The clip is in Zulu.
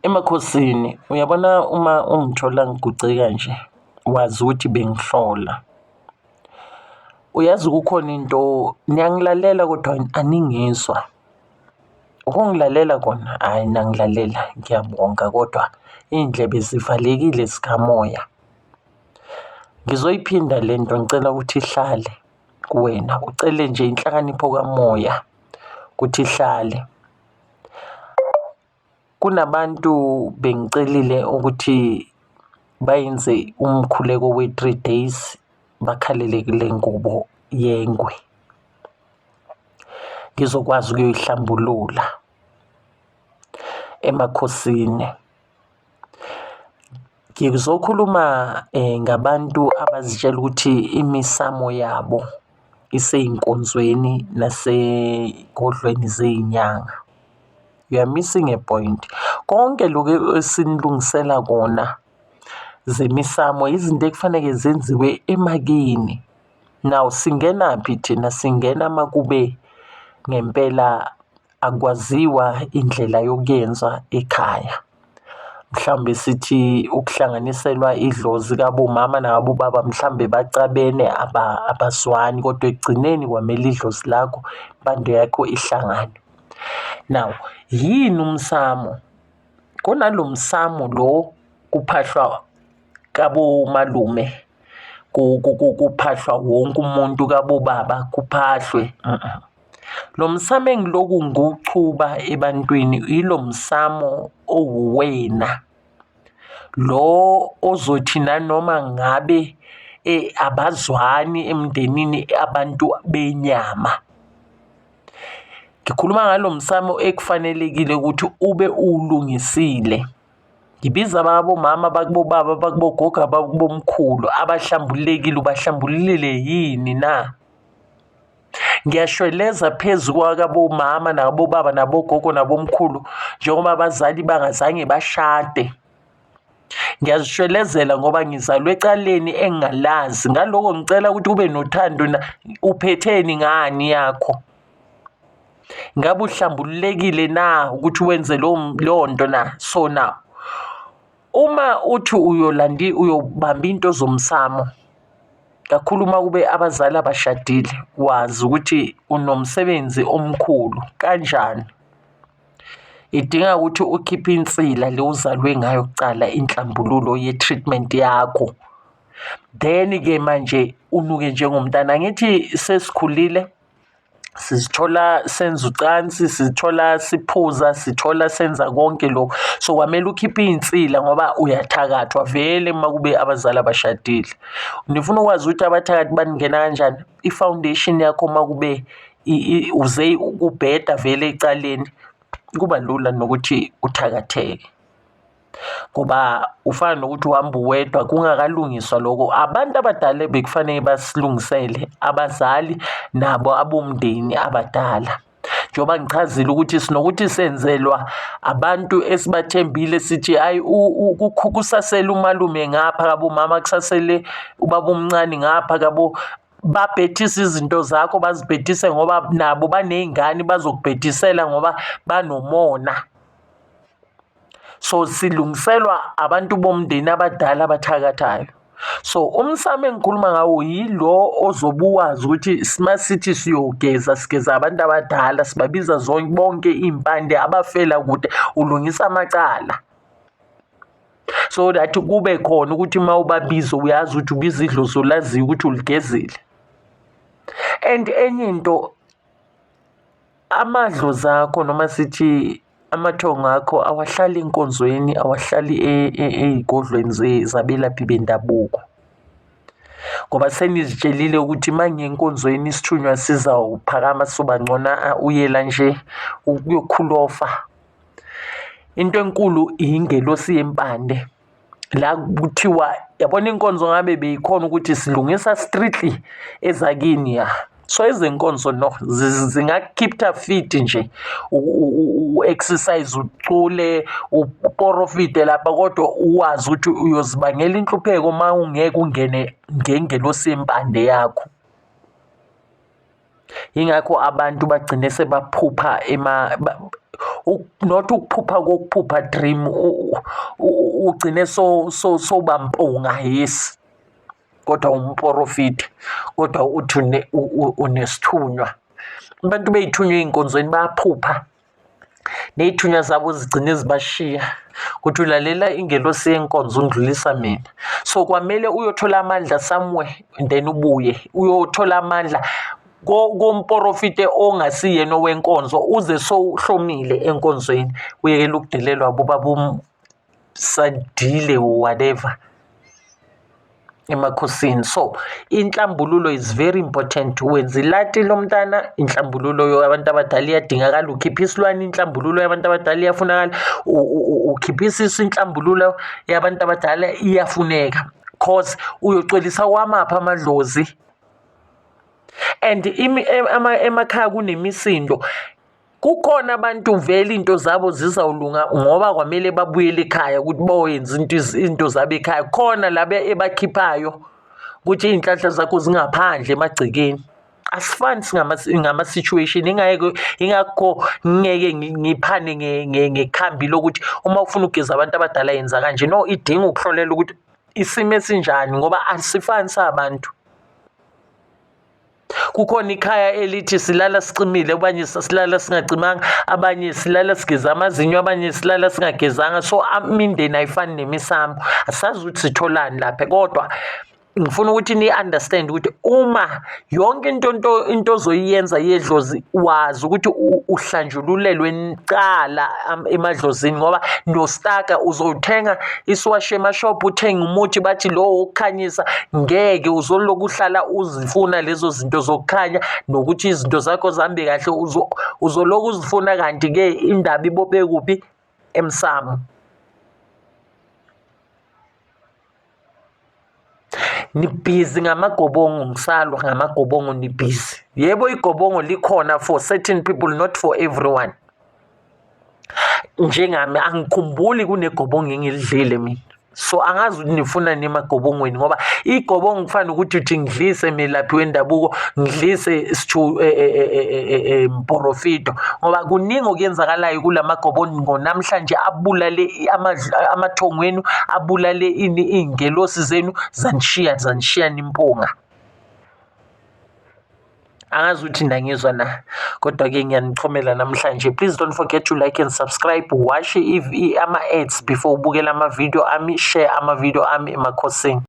Emakhosini, uyabona uma ungithola ngiguce kanje, wazi ukuthi bengihlola. Uyazi kukhona into, niyangilalela kodwa aningizwa. Ukungilalela kona, hhayi nangilalela, ngiyabonga kodwa iy'ndlebe zivalekile zikamoya. Ngizoyiphinda le nto, ngicela ukuthi ihlale kuwena, ucele nje inhlakanipho kamoya ukuthi ihlale. Kunabantu bengicelile ukuthi bayenze umkhuleko we-3 days, bakhalele kule ngubo yengwe. Ngizokwazi ukuyoyihlambulula emakhosini. Ngizokhuluma ngabantu abazitshela ukuthi imisamo yabo isey'nkonzweni nasey'godlweni zey'nyanga. You are missing a point. Konke lokhu esinilungisela kona zemisamo izinto ekufanele zenziwe emakini. Now singenaphi thina? Singena makube ngempela akwaziwa indlela yokuyenza ekhaya. Mhlawumbe sithi ukuhlanganiselwa idlozi kabomama nabobaba mhlawumbe bacabene abazwani, kodwa ekugcineni kwamele idlozi lakho impande yakho ihlangane. Now yini umsamo? Kunalo msamo lo kuphahlwa kabomalume, kuphahlwa wonke umuntu, kabobaba kuphahlwe. Lo msamo engiloku ngiwuchuba ebantwini yilo msamo owuwena, lo ozothi nanoma ngabe abazwani emndenini abantu benyama. Ngikhuluma ngalo msamo ekufanelekile ukuthi ube ulungisile. Ngibiza ababomama, bakubobaba, bakubogogo, bakubomkhulu abahlambululekile, ubahlambululile yini na? Ngiyashweleza phezu kwakabomama nabobaba nabogogo nabomkhulu njengoba abazali bangazange bashade. Ngiyazishwelezela ngoba ngizalwe ecaleni engingalazi. Ngaloko ngicela ukuthi ube nothando. Uphetheni ngani yakho? Ngabe uhlambululekile na ukuthi wenze leyo nto na? So now uma uthi uyobamba into zomsamo, kakhulu uma kube abazali abashadile, wazi ukuthi unomsebenzi omkhulu. Kanjani? Idinga ukuthi ukhiphe insila le uzalwe ngayo kucala, inhlambululo ye-treatment yakho. Then-ke manje unuke njengomntana. Angithi sesikhulile, sizithola senza ucansi, sizithola siphuza, sithola senza konke lokho. So kwamele ukhiphe iy'nsila ngoba uyathakathwa vele uma kube abazali abashadile. Nifuna ukwazi ukuthi abathakathi baningena kanjani? I-foundation yakho uma kube uze ukubheda vele ecaleni, kuba lula nokuthi uthakatheke. Ngoba ufana nokuthi uhamba uwedwa kungakalungiswa lokho. Abantu abadala bekufanele basilungisele, abazali nabo abomndeni abadala. Njengoba ngichazile ukuthi sinokuthi senzelwa abantu esibathembile, sithi hayi kusasele umalume ngapha kabomama, kusasele ubaba omncane ngapha kabo. Babhethisa izinto zakho, bazibhethise ngoba nabo baney'ngane bazokubhethisela ngoba banomona. So silungiselwa abantu bomndeni abadala abathakathayo. So umsamo engikhuluma ngawo yilo ozobe uwazi ukuthi masithi siyogeza, sigeza abantu abadala, sibabiza bonke iy'mpande abafela kude, ulungisa amacala. So that kube khona ukuthi uma ubabiza uyazi ukuthi ubiza idlozi olaziyo ukuthi uligezile. And enye into, amadlozi akho noma sithi amathongo akho awahlali enkonzweni, awahlali ey'godlweni zabelaphi bendabuko. Ngoba senizitshelile ukuthi uma ngiyenkonzweni isithunywa sizawuphakama sobangcona, uyela nje ukuyokhulofa. Into enkulu ingelosi yempande. La kuthiwa, yabona inkonzo ngabe beyikhona ukuthi silungisa strictly ezakini ya. So ezenkonzo no, zingakukhipha fit nje, u-exercise, ucule, uporofide lapha, kodwa uwazi ukuthi uyozibangela inhlupheko uma ungeke ungene ngengelosi yempande yakho. Yingakho abantu bagcine sebaphupha not ukuphupha kokuphupha dream, ugcine sobampunga, yes, kodwa umporofidi, kodwa uthi unesithunywa. Abantu bey'thunywa ey'nkonzweni bayaphupha, ney'thunywa zabo zigcine zibashiya, kuthi ulalela ingelosi yenkonzo undlulisa mina. So kwamele uyothola amandla somewhere and then ubuye uyothola amandla komporofite ongasiyena owenkonzo, uze sowuhlomile enkonzweni, uyekele ukudelelwa bobaba Sandile or whatever emakhosini. So inhlambululo is very important. Wenza ilati lomntana, inhlambululo yabantu abadala iyadingakala. Ukhipha isilwane, inhlambululo yabantu abadala iyafunakala. Ukhiphisa inhlambululo yabantu abadala iyafuneka, cause uyocwelisa wamapha amadlozi. And emakhaya kunemisindo, kukhona abantu vele into zabo zizawulunga ngoba kwamele babuyele ekhaya ukuthi boyenza into zabo ekhaya. Khona laba ebakhiphayo ukuthi iy'nhlanhla zakho zingaphandle emagcekeni. Asifani ngama-situation, ingakho ngeke ngiphane ngekhambi lokuthi uma ufuna ukugeza abantu abadala yenza kanje. No, idinga ukuhlolela ukuthi isimo esinjani ngoba asifani sabantu. Kukhona ikhaya elithi silala sicimile, abanye silala singacimanga, abanye silala sigeza amazinyo, abanye silala singagezanga. So imindeni ayifani nemisambo, asazi ukuthi sitholani lapha, kodwa ngifuna ukuthi ni-understand ukuthi uma yonke into ozoyenza yedlozi, wazi ukuthi uhlanjululelwe nicala emadlozini, ngoba nostaka uzothenga isiwashi emashophu, uthenga umuthi bathi lo wokukhanyisa, ngeke uzoloku uhlala uzifuna lezo zinto zokukhanya nokuthi izinto zakho zihambe kahle, uzoloku uzifuna, kanti-ke indaba ibophe kuphi? Emsamo. Nibhizi ngamagobongo, ngisalwa ngamagobongo, nibhizi. Yebo, igobongo likhona for certain people, not for everyone. Njengami angikhumbuli kunegobongo engilidlile mina, so angazi ukuthi nifuna emagobongweni, ngoba igobongo kufana ukuthi uthi ngidlise melaphi wendabuko, ngidlise mporofito, ngoba kuningi okuyenzakalayo kulamagobongo namhlanje abulale amathongo enu, abulale iy'ngelosi zenu, zanishiya nimpunga. Angazi ukuthi ndangizwa na, kodwa-ke ngiyanichomela namhlanje. Please don't forget to like and subscribe, washe ama-ads before ubukela amavidiyo ami, share amavidiyo ami emakhosini.